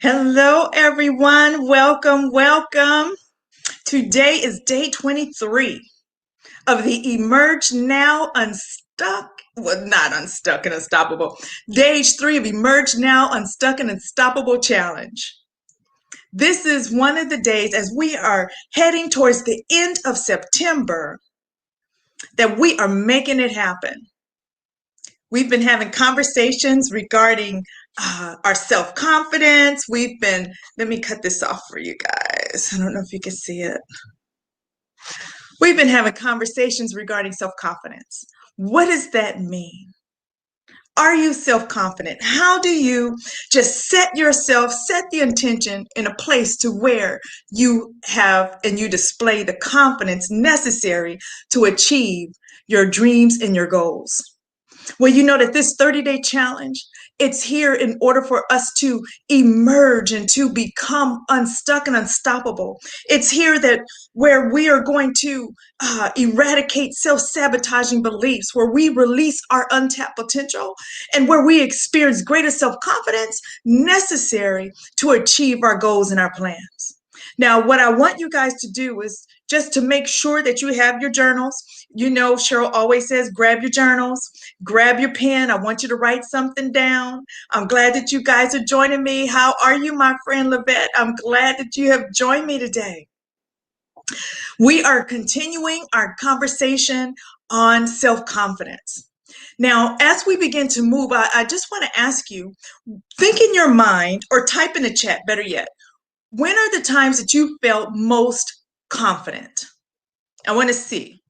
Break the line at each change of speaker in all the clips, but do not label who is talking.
Hello, everyone. Welcome, welcome. Today is day 23 of the Emerge Now Unstuck. Well, not Unstuck and Unstoppable. Stage 3 of Emerge Now Unstuck and Unstoppable Challenge. This is one of the days as we are heading towards the end of September that we are making it happen. We've been having conversations regarding our self confidence. Let me cut this off for you guys. I don't know if you can see it. We've been having conversations regarding self confidence. What does that mean? Are you self confident? How do you just set the intention in a place to where you have and you display the confidence necessary to achieve your dreams and your goals? Well, you know that this 30-day challenge, it's here in order for us to emerge and to become unstuck and unstoppable. It's here that where we are going to eradicate self-sabotaging beliefs, where we release our untapped potential, and where we experience greater self-confidence necessary to achieve our goals and our plans. Now, what I want you guys to do is just to make sure that you have your journals. You know, Cheryl always says, grab your journals, grab your pen. I want you to write something down. I'm glad that you guys are joining me. How are you, my friend Levette? I'm glad that you have joined me today. We are continuing our conversation on self-confidence. Now, as we begin to move, I just want to ask you, think in your mind or type in the chat, better yet, when are the times that you felt most confident? I want to see.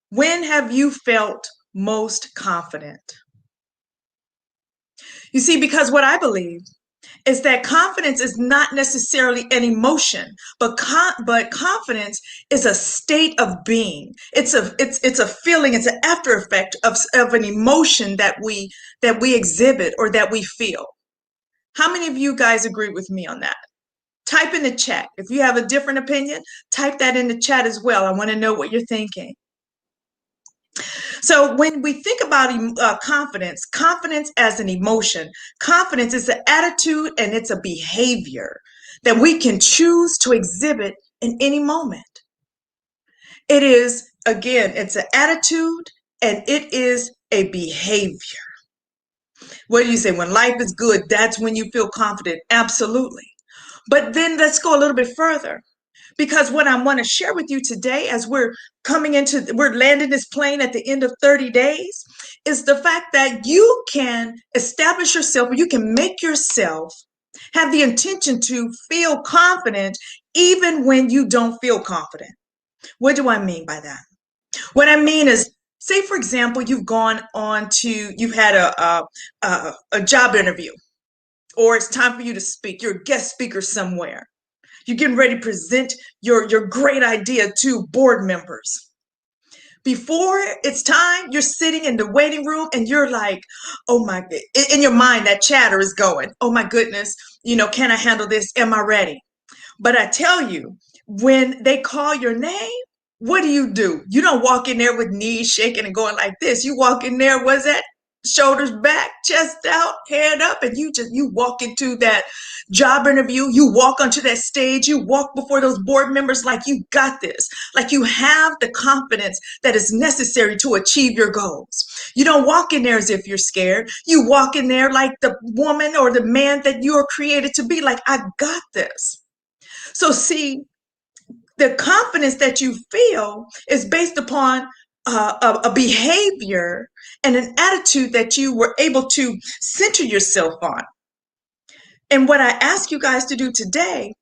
When have you felt most confident? You see, because what I believe is that confidence is not necessarily an emotion, but confidence is a state of being. It's a feeling. It's an after effect of an emotion that we exhibit or that we feel. How many of you guys agree with me on that? Type in the chat. If you have a different opinion, type that in the chat as well. I want to know what you're thinking. So when we think about confidence as an emotion, confidence is an attitude and it's a behavior that we can choose to exhibit in any moment. It is, again, it's an attitude and it is a behavior. What do you say? When life is good, that's when you feel confident. Absolutely. But then let's go a little bit further. Because what I want to share with you today, as we're landing this plane at the end of 30 days, is the fact that you can establish yourself, or you can make yourself have the intention to feel confident even when you don't feel confident. What do I mean by that? What I mean is, say, for example, you've had a job interview, or it's time for you to speak. You're a guest speaker somewhere. You're getting ready to present your great idea to board members. Before it's time, you're sitting in the waiting room and you're like, oh my, in your mind, that chatter is going, oh my goodness, can I handle this? Am I ready? But I tell you, when they call your name, what do? You don't walk in there with knees shaking and going like this. You walk in there, what's that? Shoulders back, chest out, head up, and you walk into that job interview. You walk onto that stage. You walk before those board members like you got this, like you have the confidence that is necessary to achieve your goals. You don't walk in there as if you're scared. You walk in there like the woman or the man that you are created to be, like, I got this. So see, the confidence that you feel is based upon a behavior and an attitude that you were able to center yourself on. And what I ask you guys to do today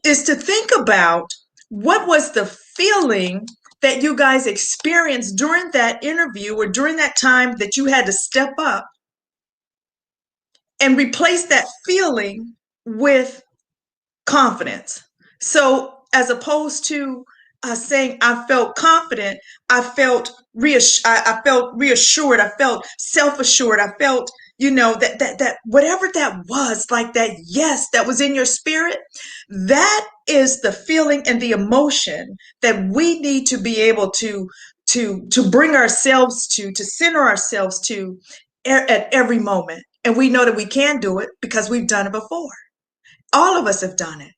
is to think about what was the feeling that you guys experienced during that interview or during that time that you had to step up, and replace that feeling with confidence. So as opposed to saying I felt confident, I felt reassured, I felt self-assured, I felt, that whatever that was, like that yes that was in your spirit, that is the feeling and the emotion that we need to be able to bring ourselves to center ourselves to at every moment. And we know that we can do it because we've done it before. All of us have done it.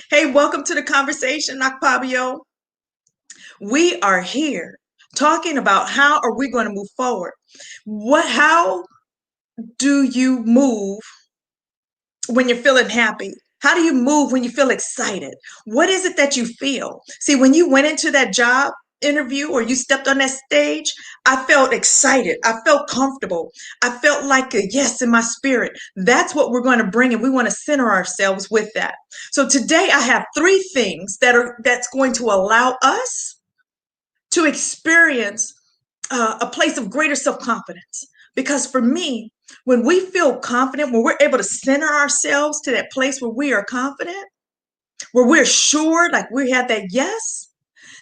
Hey, welcome to the conversation, Nakpabio. We are here talking about how are we going to move forward? How do you move when you're feeling happy? How do you move when you feel excited? What is it that you feel? See, when you went into that job interview or you stepped on that stage, I felt excited. I felt comfortable. I felt like a yes in my spirit. That's what we're going to bring, and we want to center ourselves with that. So today I have three things that's going to allow us to experience a place of greater self-confidence. Because for me, when we feel confident, when we're able to center ourselves to that place where we are confident, where we're sure, like we have that yes,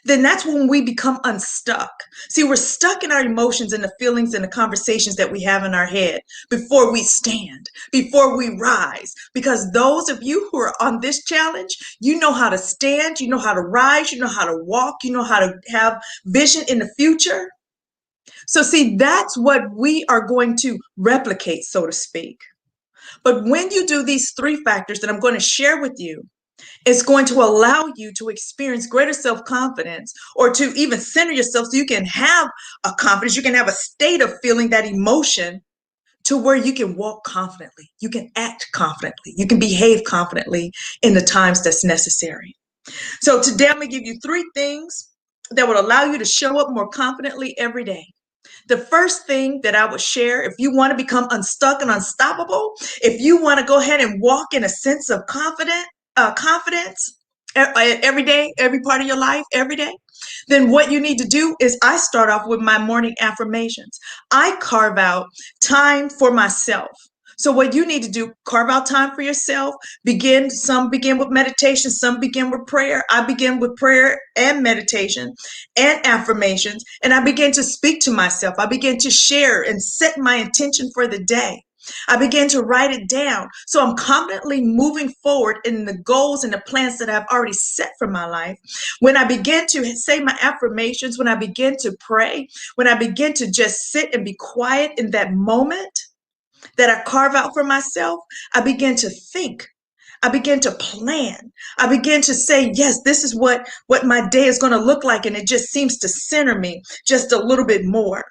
then that's when we become unstuck. See, we're stuck in our emotions and the feelings and the conversations that we have in our head before we stand, before we rise. Because those of you who are on this challenge, you know how to stand, you know how to rise, you know how to walk, you know how to have vision in the future. So, see, that's what we are going to replicate, so to speak. But when you do these three factors that I'm going to share with you, it's going to allow you to experience greater self-confidence or to even center yourself so you can have a confidence, you can have a state of feeling that emotion to where you can walk confidently, you can act confidently, you can behave confidently in the times that's necessary. So today I'm going to give you three things that would allow you to show up more confidently every day. The first thing that I would share, if you want to become unstuck and unstoppable, if you want to go ahead and walk in a sense of confidence every day, every part of your life, every day, then what you need to do is I start off with my morning affirmations. I carve out time for myself. So what you need to do, carve out time for yourself. Some begin with meditation, some begin with prayer. I begin with prayer and meditation and affirmations, and I begin to speak to myself. I begin to share and set my intention for the day. I began to write it down. So I'm confidently moving forward in the goals and the plans that I've already set for my life. When I begin to say my affirmations, when I begin to pray, when I begin to just sit and be quiet in that moment that I carve out for myself, I begin to think. I begin to plan. I begin to say, yes, this is what my day is going to look like. And it just seems to center me just a little bit more.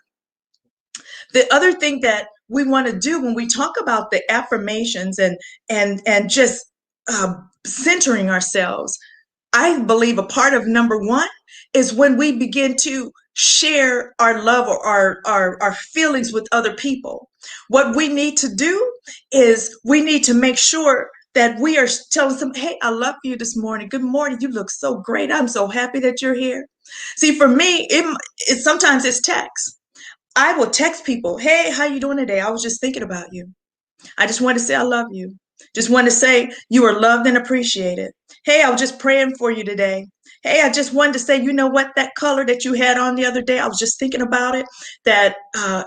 The other thing that we want to do when we talk about the affirmations and just centering ourselves, I believe a part of number one is when we begin to share our love or our feelings with other people. What we need to do is we need to make sure that we are telling them, hey, I love you this morning. Good morning. You look so great. I'm so happy that you're here. See, for me, sometimes it's text. I will text people, hey, how you doing today? I was just thinking about you. I just want to say I love you. Just want to say you are loved and appreciated. Hey, I was just praying for you today. Hey, I just wanted to say, you know what, that color that you had on the other day, I was just thinking about it, that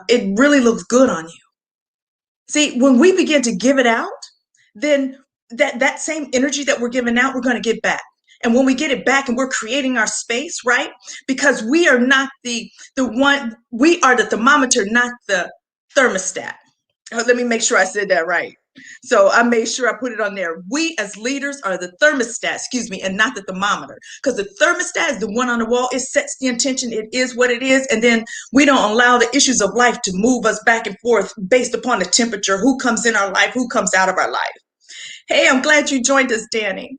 it really looks good on you. See, when we begin to give it out, then that same energy that we're giving out, we're going to get back. And when we get it back and we're creating our space, right? Because we are not the one, we are the thermometer, not the thermostat. Let me make sure I said that right. So I made sure I put it on there. We as leaders are the thermostat, excuse me, and not the thermometer. Because the thermostat is the one on the wall. It sets the intention. It is what it is. And then we don't allow the issues of life to move us back and forth based upon the temperature, who comes in our life, who comes out of our life. Hey, I'm glad you joined us, Danny.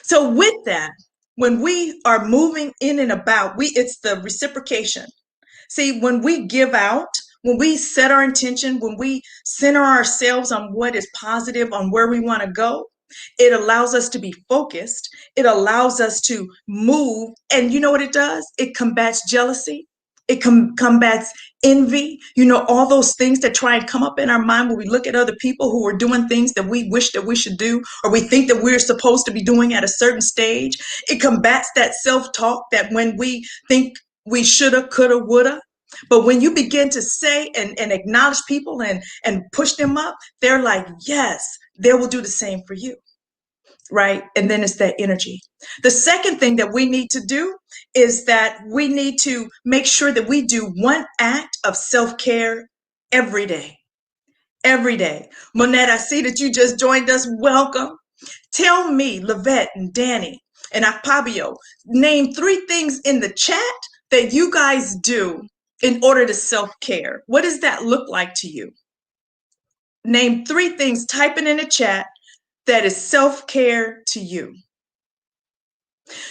So with that, when we are moving in and about, it's the reciprocation. See, when we give out, when we set our intention, when we center ourselves on what is positive, on where we want to go, it allows us to be focused. It allows us to move. And you know what it does? It combats jealousy. It combats envy. You know, all those things that try and come up in our mind when we look at other people who are doing things that we wish that we should do, or we think that we're supposed to be doing at a certain stage. It combats that self-talk that when we think we shoulda, coulda, woulda. But when you begin to say and acknowledge people and push them up, they're like, yes, they will do the same for you. Right? And then it's that energy. The second thing that we need to do is that we need to make sure that we do one act of self-care every day. Every day. Monette, I see that you just joined us. Welcome. Tell me, Lavette and Danny and Octavio, name three things in the chat that you guys do in order to self-care. What does that look like to you? Name three things, type it in the chat, that is self-care to you.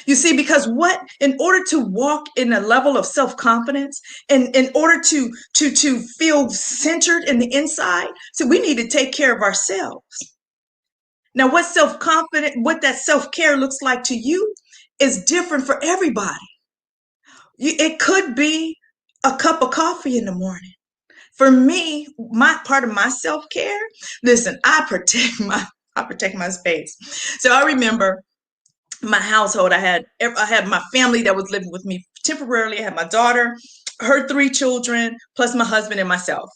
You see, because what, in order to walk in a level of self-confidence, and in order to feel centered in the inside, so we need to take care of ourselves. Now, what self-confident, what that self-care looks like to you is different for everybody. It could be a cup of coffee in the morning. For me, my part of my self-care, listen, I protect my space. So I remember my household. I had my family that was living with me temporarily. I had my daughter, her three children, plus my husband and myself.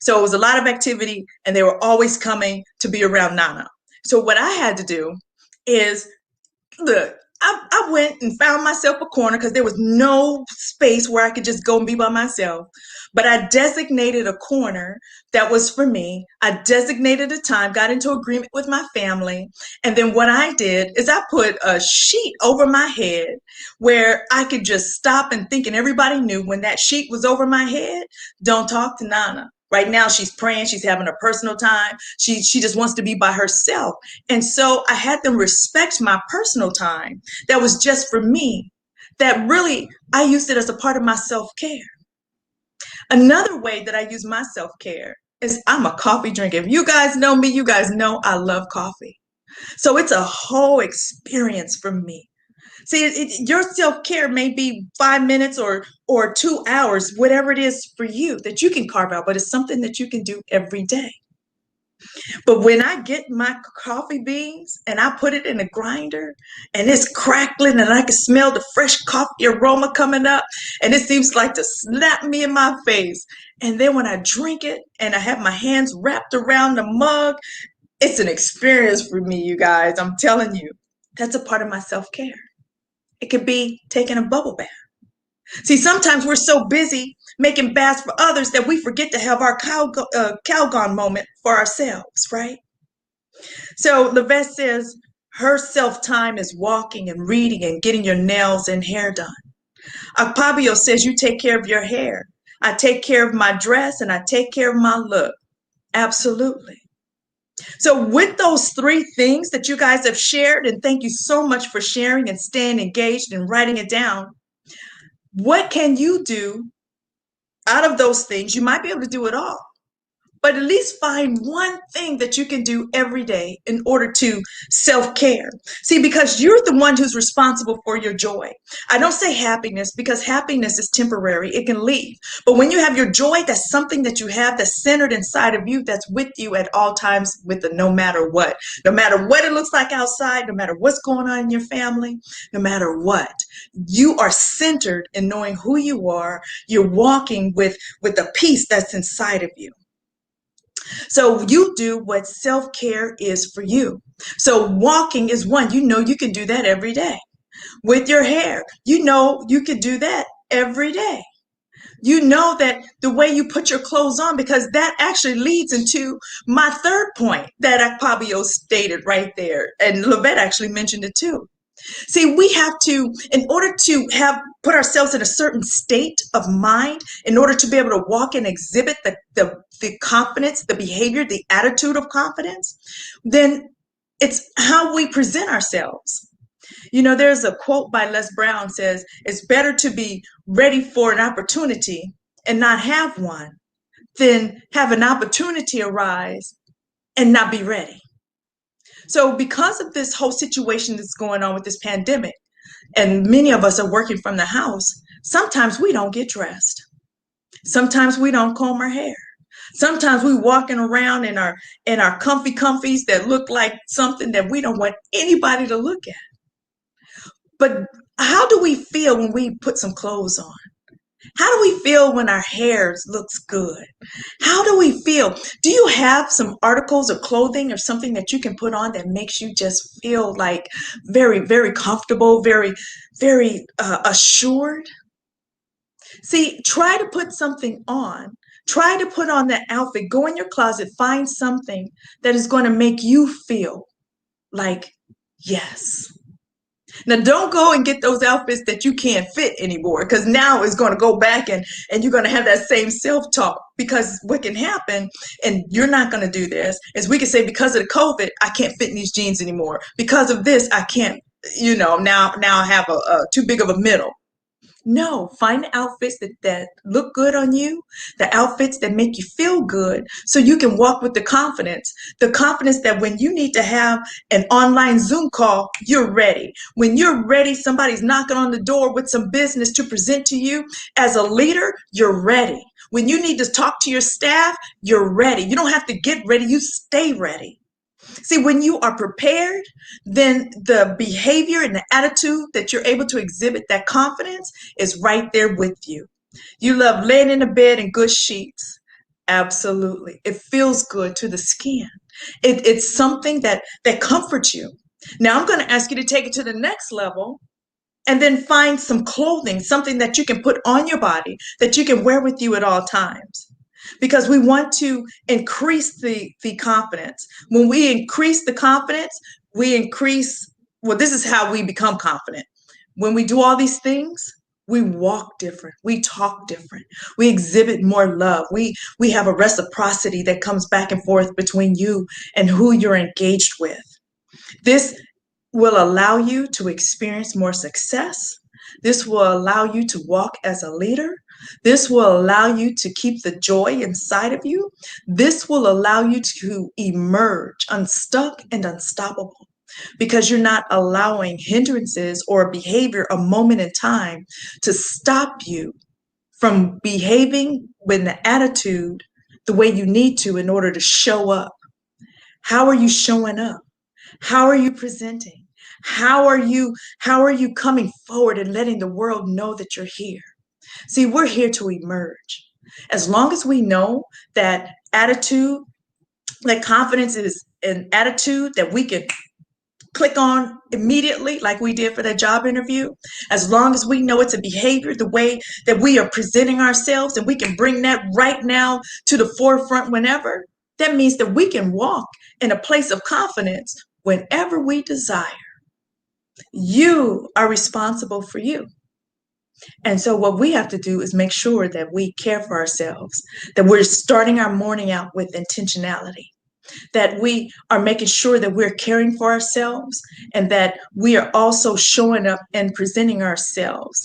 So it was a lot of activity, and they were always coming to be around Nana. So what I had to do is, look, I went and found myself a corner because there was no space where I could just go and be by myself. But I designated a corner that was for me. I designated a time, got into agreement with my family. And then what I did is I put a sheet over my head where I could just stop and think, and everybody knew when that sheet was over my head, don't talk to Nana. Right now, she's praying. She's having a personal time. She just wants to be by herself. And so I had them respect my personal time. That was just for me. That really, I used it as a part of my self-care. Another way that I use my self-care is I'm a coffee drinker. If you guys know me, you guys know I love coffee. So it's a whole experience for me. See, your self-care may be 5 minutes or 2 hours, whatever it is for you that you can carve out, but it's something that you can do every day. But when I get my coffee beans and I put it in a grinder and it's crackling and I can smell the fresh coffee aroma coming up and it seems like to slap me in my face. And then when I drink it and I have my hands wrapped around the mug, it's an experience for me, you guys. I'm telling you, that's a part of my self-care. It could be taking a bubble bath. See, sometimes we're so busy making baths for others that we forget to have our Calgon moment for ourselves, right? So Lavette says her self-time is walking and reading and getting your nails and hair done. Akpabio says you take care of your hair. I take care of my dress and I take care of my look. Absolutely. So with those three things that you guys have shared, and thank you so much for sharing and staying engaged and writing it down, what can you do out of those things? You might be able to do it all, but at least find one thing that you can do every day in order to self-care. See, because you're the one who's responsible for your joy. I don't say happiness because happiness is temporary. It can leave. But when you have your joy, that's something that you have that's centered inside of you, that's with you at all times, with the no matter what. No matter what it looks like outside, no matter what's going on in your family, no matter what, you are centered in knowing who you are. You're walking with the peace that's inside of you. So you do what self-care is for you. So walking is one. You know you can do that every day. With your hair, you know you can do that every day. You know that the way you put your clothes on, because that actually leads into my third point that Akpabio stated right there. And Lavette actually mentioned it too. See, we have to, in order to put ourselves in a certain state of mind, in order to be able to walk and exhibit the confidence, the behavior, the attitude of confidence, then it's how we present ourselves. You know, there's a quote by Les Brown says, it's better to be ready for an opportunity and not have one than have an opportunity arise and not be ready. So because of this whole situation that's going on with this pandemic, and many of us are working from the house, sometimes we don't get dressed. Sometimes we don't comb our hair. Sometimes we walking around in our comfies that look like something that we don't want anybody to look at. But how do we feel when we put some clothes on? How do we feel when our hair looks good? How do we feel? Do you have some articles or clothing or something that you can put on that makes you just feel like very, very comfortable, very, very assured? See, try to put something on Try to put on that outfit. Go in your closet, find something that is going to make you feel like, yes. Now, don't go and get those outfits that you can't fit anymore, because now it's going to go back and you're going to have that same self-talk. Because what can happen, and you're not going to do this, is we can say, because of the COVID, I can't fit in these jeans anymore. Because of this, I can't, now I have a too big of a middle. No, find the outfits that look good on you, the outfits that make you feel good, so you can walk with the confidence that when you need to have an online Zoom call, you're ready. When you're ready, somebody's knocking on the door with some business to present to you. As a leader, you're ready. When you need to talk to your staff, you're ready. You don't have to get ready, you stay ready. See, when you are prepared, then the behavior and the attitude that you're able to exhibit, that confidence, is right there with you. You love laying in the bed in good sheets. Absolutely. It feels good to the skin. It's something that comforts you. Now I'm going to ask you to take it to the next level and then find some clothing, something that you can put on your body that you can wear with you at all times. Because we want to increase the confidence. When we increase the confidence, we increase, well, this is how we become confident. When we do all these things, we walk different, we talk different, we exhibit more love. We have a reciprocity that comes back and forth between you and who you're engaged with. This will allow you to experience more success. This will allow you to walk as a leader. This will allow you to keep the joy inside of you. This will allow you to emerge unstuck and unstoppable, because you're not allowing hindrances or behavior, a moment in time, to stop you from behaving with the attitude the way you need to in order to show up. How are you showing up? How are you presenting? How are you coming forward and letting the world know that you're here? See, we're here to emerge. As long as we know that attitude, that confidence is an attitude that we can click on immediately, like we did for that job interview, as long as we know it's a behavior, the way that we are presenting ourselves, and we can bring that right now to the forefront whenever, that means that we can walk in a place of confidence whenever we desire. You are responsible for you. And so what we have to do is make sure that we care for ourselves, that we're starting our morning out with intentionality, that we are making sure that we're caring for ourselves, and that we are also showing up and presenting ourselves.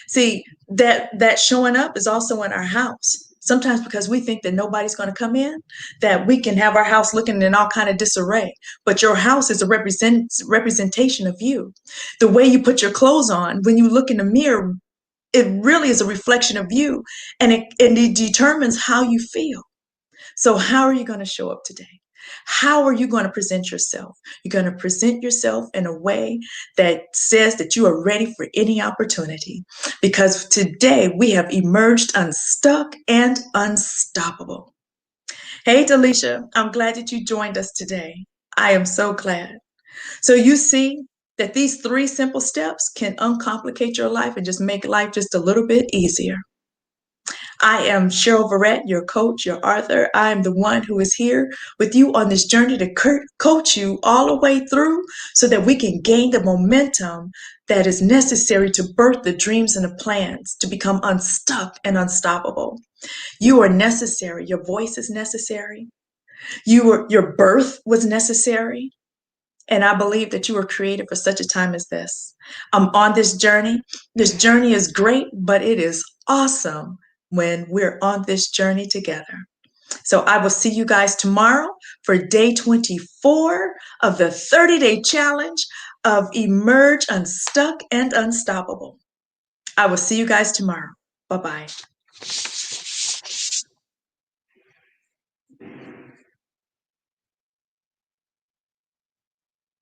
See, that showing up is also in our house. Sometimes because we think that nobody's going to come in, that we can have our house looking in all kind of disarray. But your house is a representation of you. The way you put your clothes on, when you look in the mirror, it really is a reflection of you, and it determines how you feel. So how are you going to show up today? How are you going to present yourself? You're going to present yourself in a way that says that you are ready for any opportunity, because today we have emerged unstuck and unstoppable. Hey, Delisha, I'm glad that you joined us today. I am so glad. So you see that these 3 simple steps can uncomplicate your life and just make life just a little bit easier. I am Cheryl Verrett, your coach, your author. I am the one who is here with you on this journey to coach you all the way through, so that we can gain the momentum that is necessary to birth the dreams and the plans to become unstuck and unstoppable. You are necessary. Your voice is necessary. Your birth was necessary. And I believe that you were created for such a time as this. I'm on this journey. This journey is great, but it is awesome when we're on this journey together. So I will see you guys tomorrow for day 24 of the 30-day challenge of Emerge Unstuck and Unstoppable. I will see you guys tomorrow. Bye-bye.